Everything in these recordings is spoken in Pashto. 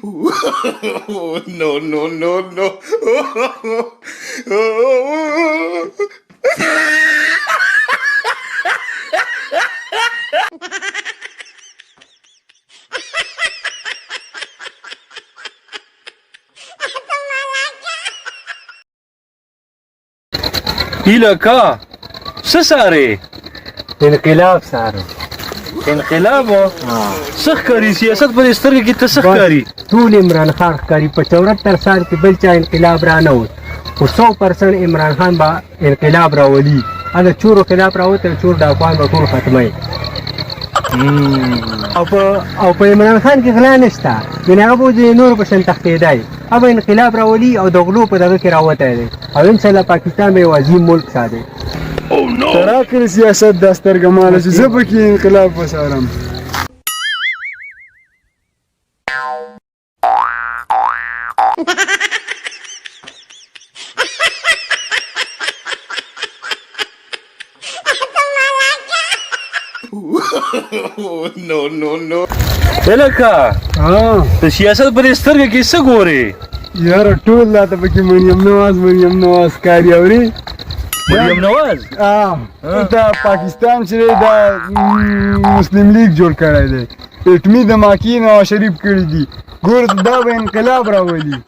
No, no, no, no. هیلکا څه سارې انقلاب سارو انقلاب څه ښکاري سیاست په سترګې کې ته څه ښکاري ټول عمران خان ښکاري په 74 سال کې بل چا انقلاب را نه وت خو 100% عمران خان به انقلاب راولي هغه چورو خلاف راوته چور د افغان به ټول ختموي او په عمران خان کې غلا نشته یعنې هغه به د نورو په شان تښتېدی هغه انقلاب راولي او د غلو په دغه کې راوتی دی او انشاءالله پاکستان به یو عظیم ملک ساتي ته راکړې سیاست دا سترګه ماله چې زه پکې انقلاب وڅارم No, no, no. هیلکا د سیاست په سترګې کې څه ګورې یاره ټول لا ته پکې مریم نواز ښکاري اورې مریم نواز دا پاکستان چې دی دا مسلم لیگ جوړ کړی دی اټمي دماکي نواز شریف کړي دي ګور دا به انقلاب راولي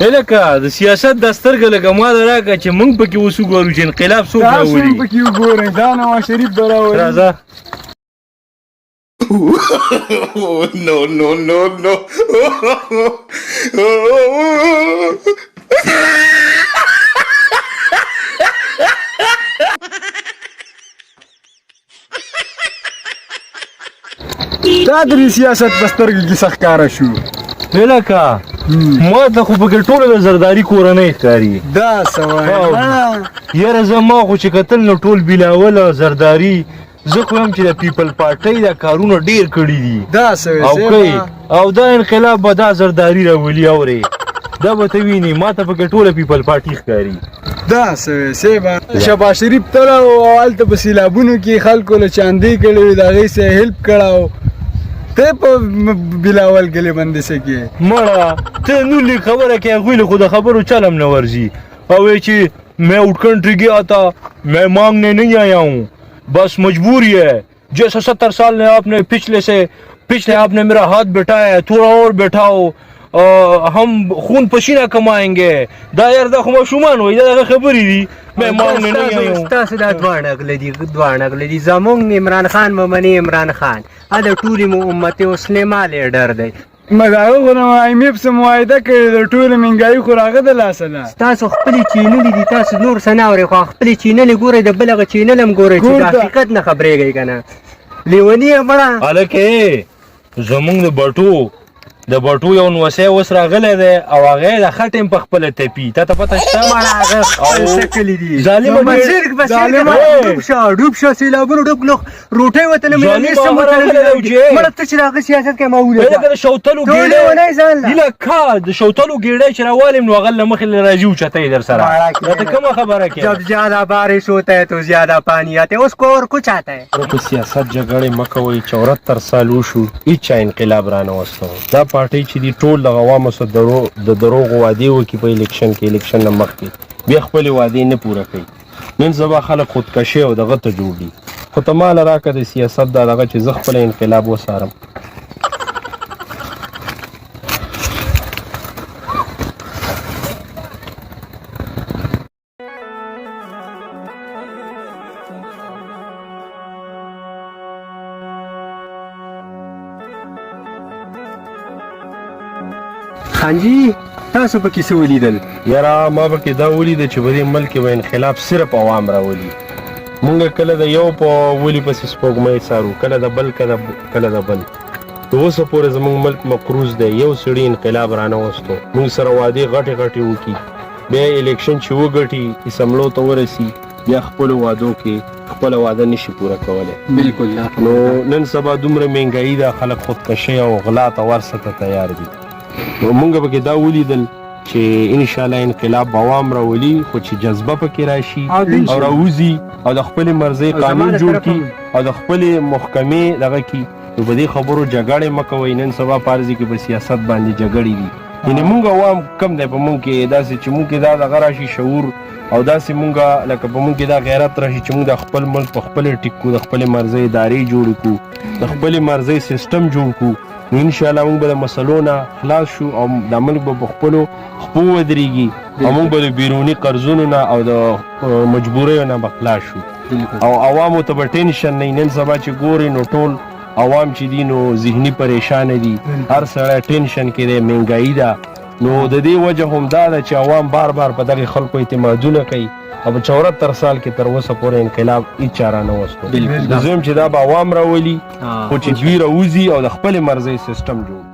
هیلکا د سیاست دا سترګه لکه ما ته راکړه چې موږ پکې اوس وګورو چې انقلاب څوک تاسو هم راولي پکې وګورئ دا نواز شریف به راولي راځه No, no, no, no. دا درې سیاست په سترګې کې څه ښکاره شو هیلکا ما ته خو پکې ټوله د زرداري کورنۍ ښکاري دا څه وایې یاره زما خو چې کتل نو ټول بلاول او زرداري زه خو یم چې د پیپل پارټۍ دا کارونه ډېر کړي دي دا څه او دا انقلاب به دا زرداري راولي اورې دا به ته وینې ما ته پکې ټوله پیپل پارټي ښکاري دا څه شهباز شریف تله او هلته په سیلابونو کې خلکو له چاندې کړې وې د هغې سره هیلپ کړی ته په بلاول ګلې بندې څه کې مړه ته نولې خبره کې هغوی له خو د خبرو چلم نه ورځي او وایي چې میں اٹھ کنٹری گیا تھا میں مانگنے نہیں آیا ہوں بس مجبوری ہے جیسے 70 سال نے آپ نے پچھلے آپ نے میرا ہاتھ بٹھایا ہے تھوڑا اور بٹھاؤ ہم خون پسینہ کمائیں گے دا یار دا خو ماشومان وایي دا خبرې دي میں مانگنے نہیں آیا ہوں ستاسو دا دوه نقله دي زمونږ عمران خان به مني عمران خان دا ټولې امت مسلمه لیډر دی مګر هغه نو IMF سره معاهده کړې د ټولې مهنګایي خو راغه د لاسه ده تاسو خپلې چینلې دي تاسو نور څه نه اورئ خو خپلې چینلې ګورئ د بل هغه چینل هم ګورئ چې د حقیقت نه خبرېږئ که نه لیوني یې مړه هلکې زمونږ د بټو یو نوسی اوس راغلی دی او هغه یې د ښه ټیم په خپله تپي تا ته پته شته مړه هغه خپل شکلې دي ظالمه ډوب شه سیلابونو ډوب کړو روټۍ وته نه مړه ته چې د هغه سیاست کې ما ولیده د شوتلو هیلکا د شوتلو ګېډی چې راوالم نو هغه له مخې له راځي اوچته یې در سره راته کومه خبره کې جب زیادہ بارش ہوتا ہے تو زیادہ پانی آتا ہے اس کو اور کچھ آتا ہے په سیاست جګړې مه کوئ 74 سال وشو هېچا انقلاب را نه وستو دا پارټۍ چې دي ټول د عوامو سره د دروغو وعدې وکړي په الیکشن کې الیکشن نه مخکې بیا خپلې وعدې نه پوره کوي نن سبا خلک خودکشي او دغه ته جوړ دي خو ته ماله راکړه د سیاست دا دغه چې زه خپله انقلاب وڅارم خانجي تاسو پکې څه ولیدل یاره ما پکې دا ولیده چې په دې ملک کې به انقلاب صرف عوام راولي مونږ کله د یو په ولي پسې سپوږمۍ څارو کله د بل کله د بل د اوسه پورې زموږ ملک مقروض دی یو سړي انقلاب را نه وستو مونږ سره وعدې غټې وکړي بیا الیکشن چې وګټي اسمبلو ته ورسي بیا خپلو وعدو کې خپله وعده نشي پوره کولی بالکل نو نن سبا دومره مهنګایي ده خلک خودکشۍ او غلا ته ورسه ته تیار دي نو مونږ پکې دا ولیدل چې انشاءالله انقلاب عوام راولي خو چې جذبه پکې راشي او راوځي او د خپلې مرضۍ قانون جوړ کړي او د خپلې محکمې دغه کړي نو په دې خبرو جګړې مه کوئ. نن سبا پارځي کې په سیاست باندې جګړې دي. یعنې مونږ عوام کم دی په مونږ کې داسې چې مونږ کې دا دغه راشي شعور او داسې مونږ لکه په مونږ کې دا غیرت راشي چې مونږ د خپل ملک په خپلې ټیک کړو، د خپلې مرضۍ ادارې جوړې کړو، د خپلې مرضۍ سیسټم جوړ کړو. نو انشاءالله مونږ به د مسلو نه خلاص شو او دا ملک به په خپلو خپو ودرېږي او مونږ به د بیروني قرضونو نه او د مجبوریو نه به خلاص شو. او عوامو ته به ټینشن نه. نن سبا چې ګورې نو ټول عوام چې دي نو ذهني پریشانه دي، هر سړی ټینشن کې دی، مهنګایي ده. نو د دې وجه هم دا ده چې عوام بار بار په دغې خلکو اعتمادونه کوي او په 74 سال کې تر اوسه پورې انقلاب هېڅ چاره نه وستو. زه یم چې دا به عوام راولي خو چې دوی راوځي او د خپلې مرضۍ سیسټم جوړ